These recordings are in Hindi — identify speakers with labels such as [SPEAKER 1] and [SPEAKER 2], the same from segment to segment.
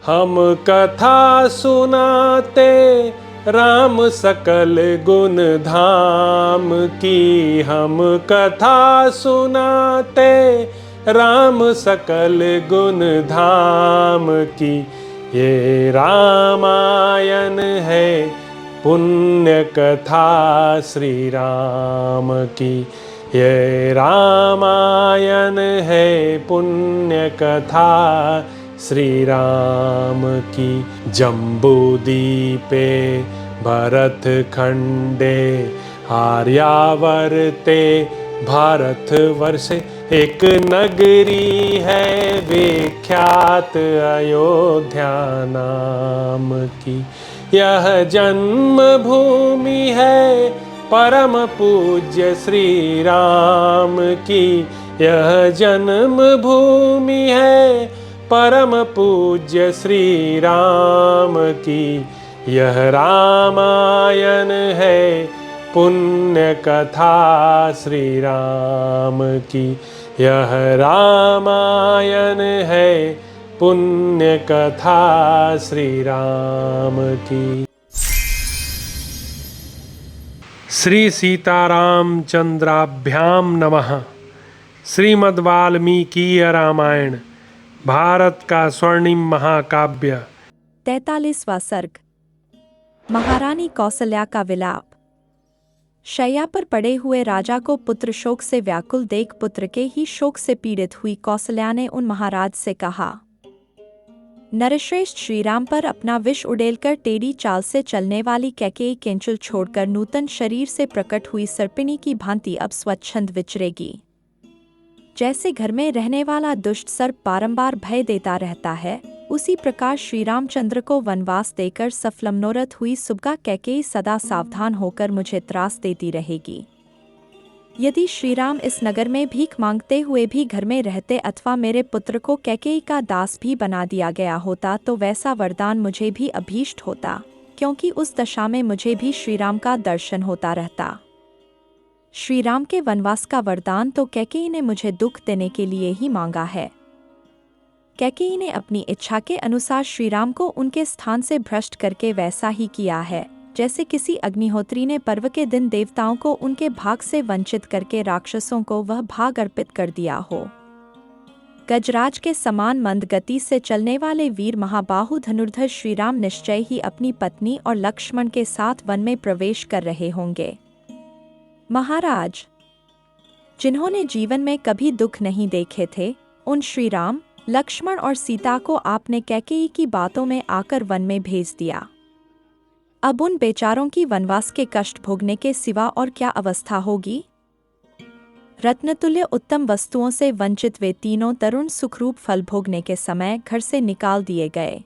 [SPEAKER 1] हम कथा सुनाते राम सकल गुण धाम की। हम कथा सुनाते राम सकल गुण धाम की। ये रामायण है पुण्य कथा श्री राम की। ये रामायण है पुण्य कथा श्री राम की। जम्बूदीपे भरत खंडे आर्यावर्ते भारतवर्षे एक नगरी है विख्यात अयोध्या नाम की। यह जन्म भूमि है परम पूज्य श्री राम की। यह जन्म भूमि है परम पूज्य श्री राम की। यह रामायण है पुण्य कथा श्री राम की। यह रामायण है पुण्य कथा श्री राम की। श्री सीताराम चंद्राभ्याम नमः। श्रीमद् वाल्मीकीय रामायण भारत का स्वर्णिम महाकाव्य।
[SPEAKER 2] 43वां सर्ग। महारानी कौसल्या का विलाप। शैया पर पड़े हुए राजा को पुत्र शोक से व्याकुल देख पुत्र के ही शोक से पीड़ित हुई कौसल्या ने उन महाराज से कहा, नरश्रेष्ठ श्रीराम पर अपना विष उड़ेलकर टेढ़ी चाल से चलने वाली कैकेयी केंचुल छोड़कर नूतन शरीर से प्रकट हुई सर्पिणी की भांति अब स्वच्छंद विचरेगी। जैसे घर में रहने वाला दुष्ट सर्प बारंबार भय देता रहता है, उसी प्रकार श्री रामचंद्र को वनवास देकर सफल मनोरथ हुई सुबगा कैकेयी सदा सावधान होकर मुझे त्रास देती रहेगी। यदि श्रीराम इस नगर में भीख मांगते हुए भी घर में रहते अथवा मेरे पुत्र को कैकेयी का दास भी बना दिया गया होता तो वैसा वरदान मुझे भी अभीष्ट होता, क्योंकि उस दशा में मुझे भी श्रीराम का दर्शन होता रहता। श्रीराम के वनवास का वरदान तो कैकेयी ने मुझे दुख देने के लिए ही मांगा है। कैकेयी ने अपनी इच्छा के अनुसार श्रीराम को उनके स्थान से भ्रष्ट करके वैसा ही किया है, जैसे किसी अग्निहोत्री ने पर्व के दिन देवताओं को उनके भाग से वंचित करके राक्षसों को वह भाग अर्पित कर दिया हो। गजराज के समान मंद गति से चलने वाले वीर महाबाहु धनुर्धर श्रीराम निश्चय ही अपनी पत्नी और लक्ष्मण के साथ वन में प्रवेश कर रहे होंगे। महाराज, जिन्होंने जीवन में कभी दुख नहीं देखे थे, उन श्रीराम, लक्ष्मण और सीता को आपने कैकेयी की बातों में आकर वन में भेज दिया। अब उन बेचारों की वनवास के कष्ट भोगने के सिवा और क्या अवस्था होगी। रत्नतुल्य उत्तम वस्तुओं से वंचित वे तीनों तरुण सुखरूप फल भोगने के समय घर से निकाल दिए गए।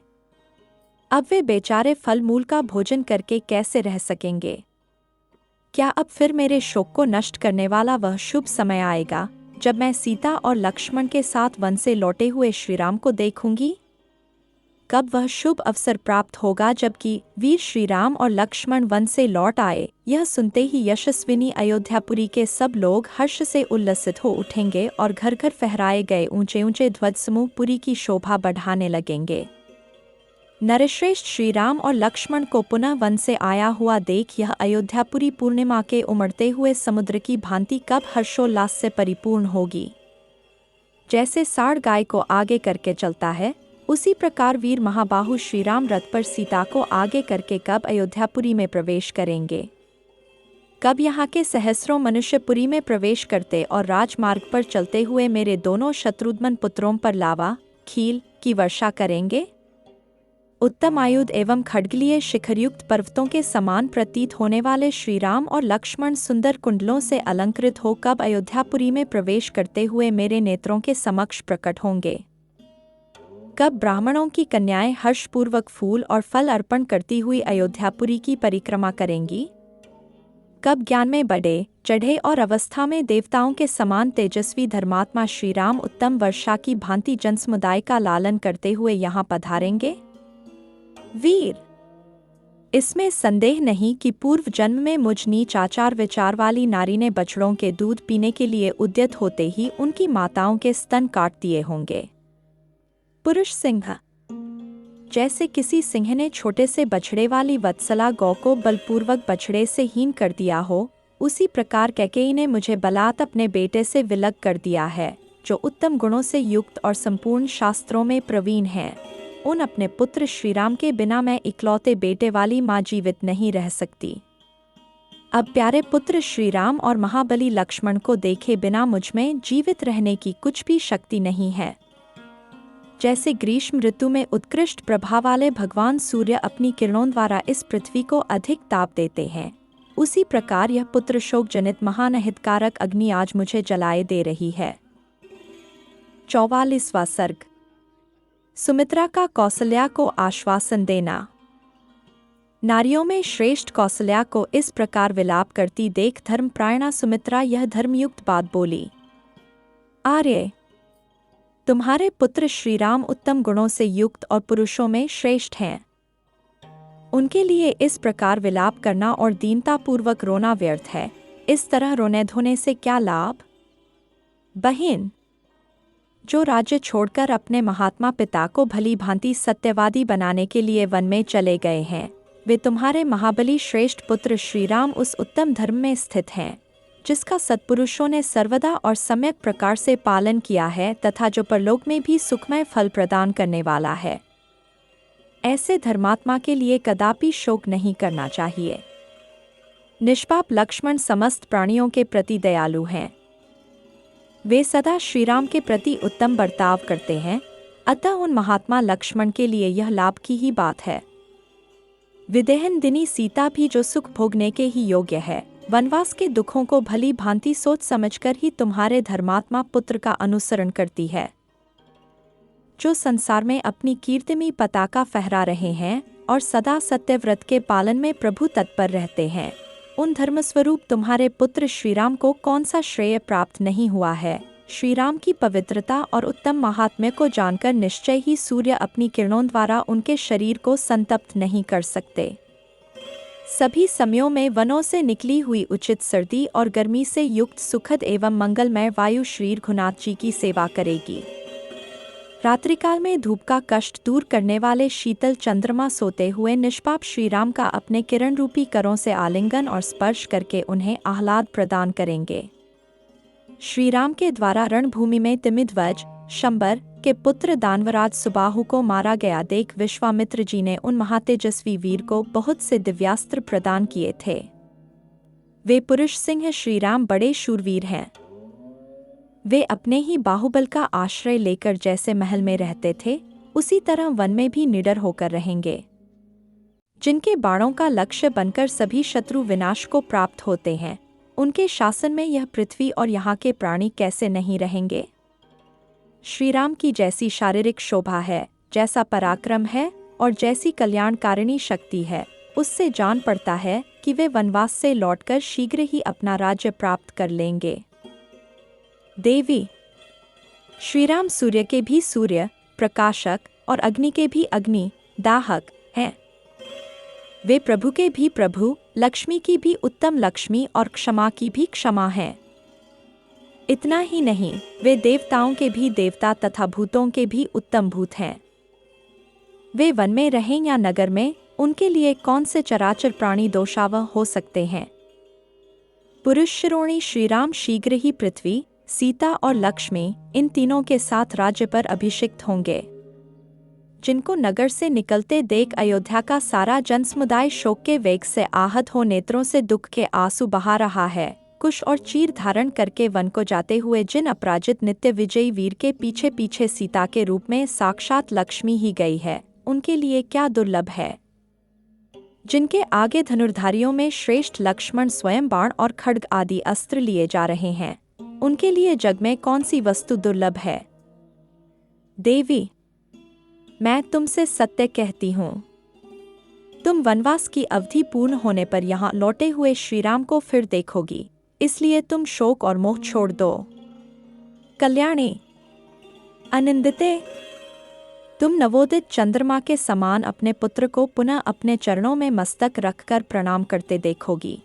[SPEAKER 2] अब वे बेचारे फल मूल का भोजन करके कैसे रह सकेंगे। क्या अब फिर मेरे शोक को नष्ट करने वाला वह शुभ समय आएगा जब मैं सीता और लक्ष्मण के साथ वन से लौटे हुए श्रीराम को देखूंगी। कब वह शुभ अवसर प्राप्त होगा जबकि वीर श्रीराम और लक्ष्मण वन से लौट आए। यह सुनते ही यशस्विनी अयोध्यापुरी के सब लोग हर्ष से उल्लसित हो उठेंगे और घर घर फहराए गए ऊंचे ऊंचे ध्वज समूह पुरी की शोभा बढ़ाने लगेंगे। नरश्रेष्ठ श्रीराम और लक्ष्मण को पुनः वन से आया हुआ देख यह अयोध्यापुरी पूर्णिमा के उमड़ते हुए समुद्र की भांति कब हर्षोल्लास से परिपूर्ण होगी। जैसे साढ़ गाय को आगे करके चलता है, उसी प्रकार वीर महाबाहु श्रीराम रथ पर सीता को आगे करके कब अयोध्यापुरी में प्रवेश करेंगे। कब यहाँ के सहस्रों मनुष्य पुरी में प्रवेश करते और राजमार्ग पर चलते हुए मेरे दोनों शत्रुघ्न पुत्रों पर लावा खील की वर्षा करेंगे। उत्तम आयुध एवं खड्गलीय शिखरयुक्त पर्वतों के समान प्रतीत होने वाले श्रीराम और लक्ष्मण सुंदर कुंडलों से अलंकृत हो कब अयोध्यापुरी में प्रवेश करते हुए मेरे नेत्रों के समक्ष प्रकट होंगे। कब ब्राह्मणों की कन्याएं हर्षपूर्वक फूल और फल अर्पण करती हुई अयोध्यापुरी की परिक्रमा करेंगी। कब ज्ञान में बढ़े चढ़े और अवस्था में देवताओं के समान तेजस्वी धर्मात्मा श्रीराम उत्तम वर्षा की भांति जनसमुदाय का लालन करते हुए यहाँ पधारेंगे। वीर, इसमें संदेह नहीं कि पूर्व जन्म में मुझ नीच आचार विचार वाली नारी ने बछड़ों के दूध पीने के लिए उद्यत होते ही उनकी माताओं के स्तन काट दिए होंगे। पुरुष सिंह, जैसे किसी सिंह ने छोटे से बछड़े वाली वत्सला गौ को बलपूर्वक बछड़े से हीन कर दिया हो, उसी प्रकार कैकेयी ने मुझे बलात् अपने बेटे से विलग कर दिया है, जो उत्तम गुणों से युक्त और संपूर्ण शास्त्रों में प्रवीण हैं। उन अपने पुत्र श्रीराम के बिना मैं इकलौते बेटे वाली माँ जीवित नहीं रह सकती। अब प्यारे पुत्र श्रीराम और महाबली लक्ष्मण को देखे बिना मुझ में जीवित रहने की कुछ भी शक्ति नहीं है। जैसे ग्रीष्म ऋतु में उत्कृष्ट प्रभाव वाले भगवान सूर्य अपनी किरणों द्वारा इस पृथ्वी को अधिक ताप देते हैं, उसी प्रकार यह पुत्र शोक जनित महान हितकारक अग्नि आज मुझे जलाए दे रही है। 44वां सर्ग। सुमित्रा का कौसल्या को आश्वासन देना। नारियों में श्रेष्ठ कौसल्या को इस प्रकार विलाप करती देख धर्मप्रायणा सुमित्रा यह धर्मयुक्त बात बोली। आर्य, तुम्हारे पुत्र श्रीराम उत्तम गुणों से युक्त और पुरुषों में श्रेष्ठ हैं। उनके लिए इस प्रकार विलाप करना और दीनतापूर्वक रोना व्यर्थ है। इस तरह रोने धोने से क्या लाभ? बहन, जो राज्य छोड़कर अपने महात्मा पिता को भली भांति सत्यवादी बनाने के लिए वन में चले गए हैं, वे तुम्हारे महाबली श्रेष्ठ पुत्र श्रीराम उस उत्तम धर्म में स्थित हैं, जिसका सत्पुरुषों ने सर्वदा और सम्यक प्रकार से पालन किया है तथा जो परलोक में भी सुखमय फल प्रदान करने वाला है। ऐसे धर्मात्मा के लिए कदापि शोक नहीं करना चाहिए। निष्पाप लक्ष्मण समस्त प्राणियों के प्रति दयालु हैं। वे सदा श्रीराम के प्रति उत्तम बर्ताव करते हैं, अतः उन महात्मा लक्ष्मण के लिए यह लाभ की ही बात है। विदेहनदिनी सीता भी जो सुख भोगने के ही योग्य है, वनवास के दुखों को भली भांति सोच समझकर ही तुम्हारे धर्मात्मा पुत्र का अनुसरण करती है। जो संसार में अपनी कीर्तिमयी पताका फहरा रहे हैं और सदा सत्यव्रत के पालन में प्रभु तत्पर रहते हैं, उन धर्मस्वरूप तुम्हारे पुत्र श्रीराम को कौन सा श्रेय प्राप्त नहीं हुआ है। श्रीराम की पवित्रता और उत्तम महात्म्य को जानकर निश्चय ही सूर्य अपनी किरणों द्वारा उनके शरीर को संतप्त नहीं कर सकते। सभी समयों में वनों से निकली हुई उचित सर्दी और गर्मी से युक्त सुखद एवं मंगलमय वायु श्री रघुनाथ जी की सेवा करेगी। रात्रिकाल में धूप का कष्ट दूर करने वाले शीतल चंद्रमा सोते हुए निष्पाप श्रीराम का अपने किरण रूपी करों से आलिंगन और स्पर्श करके उन्हें आह्लाद प्रदान करेंगे। श्रीराम के द्वारा रणभूमि में तिमिध्वज शंबर के पुत्र दानवराज सुबाहु को मारा गया देख विश्वामित्र जी ने उन महातेजस्वी वीर को बहुत से दिव्यास्त्र प्रदान किए थे। वे पुरुष सिंह श्रीराम बड़े शूरवीर हैं। वे अपने ही बाहुबल का आश्रय लेकर जैसे महल में रहते थे, उसी तरह वन में भी निडर होकर रहेंगे। जिनके बाणों का लक्ष्य बनकर सभी शत्रु विनाश को प्राप्त होते हैं, उनके शासन में यह पृथ्वी और यहाँ के प्राणी कैसे नहीं रहेंगे। श्रीराम की जैसी शारीरिक शोभा है, जैसा पराक्रम है और जैसी कल्याणकारिणी शक्ति है, उससे जान पड़ता है कि वे वनवास से लौटकर शीघ्र ही अपना राज्य प्राप्त कर लेंगे। देवी, श्रीराम सूर्य के भी सूर्य, प्रकाशक और अग्नि के भी अग्नि, दाहक हैं। वे प्रभु के भी प्रभु, लक्ष्मी की भी उत्तम लक्ष्मी और क्षमा की भी क्षमा हैं। इतना ही नहीं, वे देवताओं के भी देवता तथा भूतों के भी उत्तम भूत हैं। वे वन में रहें या नगर में, उनके लिए कौन से चराचर प्राणी दोषावह हो सकते हैं। पुरुष शिरोणी श्रीराम शीघ्र ही पृथ्वी, सीता और लक्ष्मी इन तीनों के साथ राज्य पर अभिषिक्त होंगे। जिनको नगर से निकलते देख अयोध्या का सारा जनसमुदाय शोक के वेग से आहत हो नेत्रों से दुख के आंसू बहा रहा है। कुश और चीर धारण करके वन को जाते हुए जिन अपराजित नित्य विजयी वीर के पीछे पीछे सीता के रूप में साक्षात लक्ष्मी ही गई है, उनके लिए क्या दुर्लभ है। जिनके आगे धनुर्धारियों में श्रेष्ठ लक्ष्मण स्वयं बाण और खड्ग आदि अस्त्र लिए जा रहे हैं, उनके लिए जग में कौन सी वस्तु दुर्लभ है। देवी, मैं तुमसे सत्य कहती हूँ, तुम वनवास की अवधि पूर्ण होने पर यहाँ लौटे हुए श्रीराम को फिर देखोगी, इसलिए तुम शोक और मोह छोड़ दो। कल्याणी, आनंदिते, तुम नवोदित चंद्रमा के समान अपने पुत्र को पुनः अपने चरणों में मस्तक रखकर प्रणाम करते देखोगी।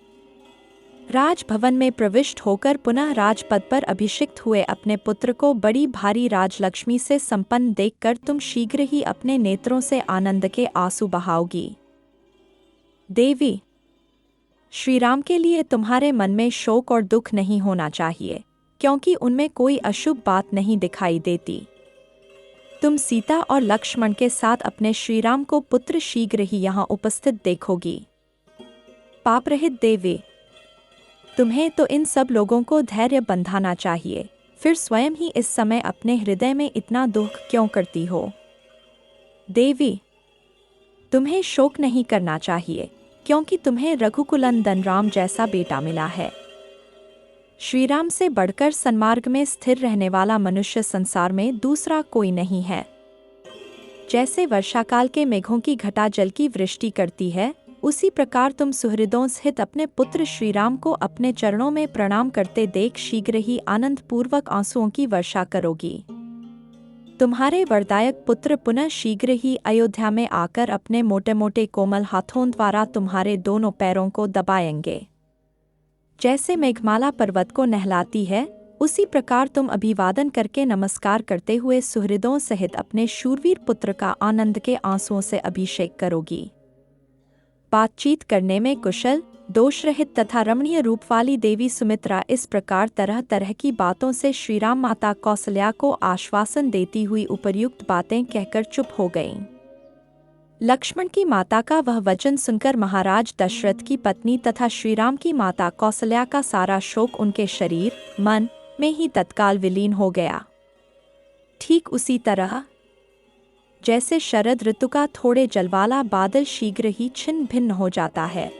[SPEAKER 2] राजभवन में प्रविष्ट होकर पुनः राजपद पर अभिषिक्त हुए अपने पुत्र को बड़ी भारी राजलक्ष्मी से संपन्न देखकर तुम शीघ्र ही अपने नेत्रों से आनंद के आंसू बहाओगी। देवी, श्री राम के लिए तुम्हारे मन में शोक और दुख नहीं होना चाहिए, क्योंकि उनमें कोई अशुभ बात नहीं दिखाई देती। तुम सीता और लक्ष्मण के साथ अपने श्रीराम को पुत्र शीघ्र ही यहाँ उपस्थित देखोगी। पापरहित देवी, तुम्हें तो इन सब लोगों को धैर्य बंधाना चाहिए, फिर स्वयं ही इस समय अपने हृदय में इतना दुख क्यों करती हो। देवी, तुम्हें शोक नहीं करना चाहिए, क्योंकि तुम्हें रघुकुलंदन राम जैसा बेटा मिला है। श्री राम से बढ़कर सन्मार्ग में स्थिर रहने वाला मनुष्य संसार में दूसरा कोई नहीं है। जैसे वर्षाकाल के मेघों की घटा जल की वृष्टि करती है, उसी प्रकार तुम सुहृदों सहित अपने पुत्र श्री राम को अपने चरणों में प्रणाम करते देख शीघ्र ही आनंद पूर्वक आंसुओं की वर्षा करोगी। तुम्हारे वरदायक पुत्र पुनः शीघ्र ही अयोध्या में आकर अपने मोटे मोटे कोमल हाथों द्वारा तुम्हारे दोनों पैरों को दबाएंगे। जैसे मेघमाला पर्वत को नहलाती है, उसी प्रकार तुम अभिवादन करके नमस्कार करते हुए सुहृदों सहित अपने शूरवीर पुत्र का आनंद के आंसुओं से अभिषेक करोगी। बातचीत करने में कुशल, दोषरहित तथा रमणीय रूप वाली देवी सुमित्रा इस प्रकार तरह तरह की बातों से श्रीराम माता कौसल्या को आश्वासन देती हुई उपर्युक्त बातें कहकर चुप हो गईं। लक्ष्मण की माता का वह वचन सुनकर महाराज दशरथ की पत्नी तथा श्रीराम की माता कौसल्या का सारा शोक उनके शरीर मन में ही तत्काल विलीन हो गया। ठीक उसी तरह जैसे शरद ऋतु का थोड़े जलवाला बादल शीघ्र ही छिन्न भिन्न हो जाता है,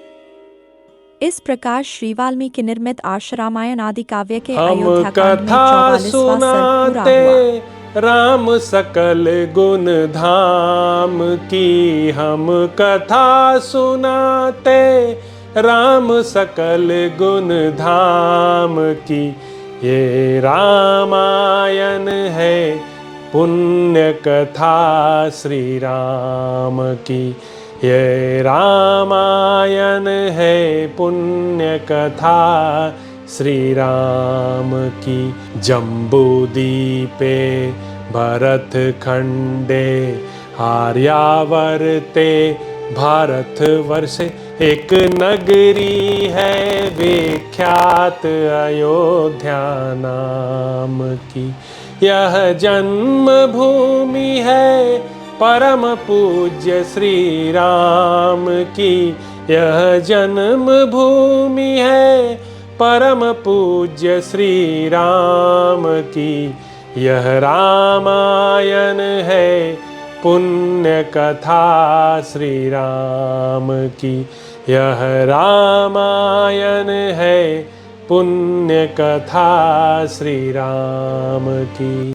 [SPEAKER 2] इस प्रकार श्री वाल्मीकि निर्मित आर्ष रामायण आदि काव्य के अयोध्या कांड में 44वां सर्ग पूरा हुआ।
[SPEAKER 1] राम सकल गुण धाम की, हम कथा सुनाते राम सकल गुण धाम की। ये रामायण है पुण्य कथा श्री राम की। ये रामायण है पुण्य कथा श्री राम की। जम्बूदीपे भरत खंडे आर्यावर्ते भारत वर्षे, एक नगरी है विख्यात अयोध्या नाम की। यह जन्म भूमि है परम पूज्य श्री राम की। यह जन्म भूमि है परम पूज्य श्री राम की। यह रामायण है पुण्य कथा श्री राम की। यह रामायण है पुण्य कथा श्री राम की।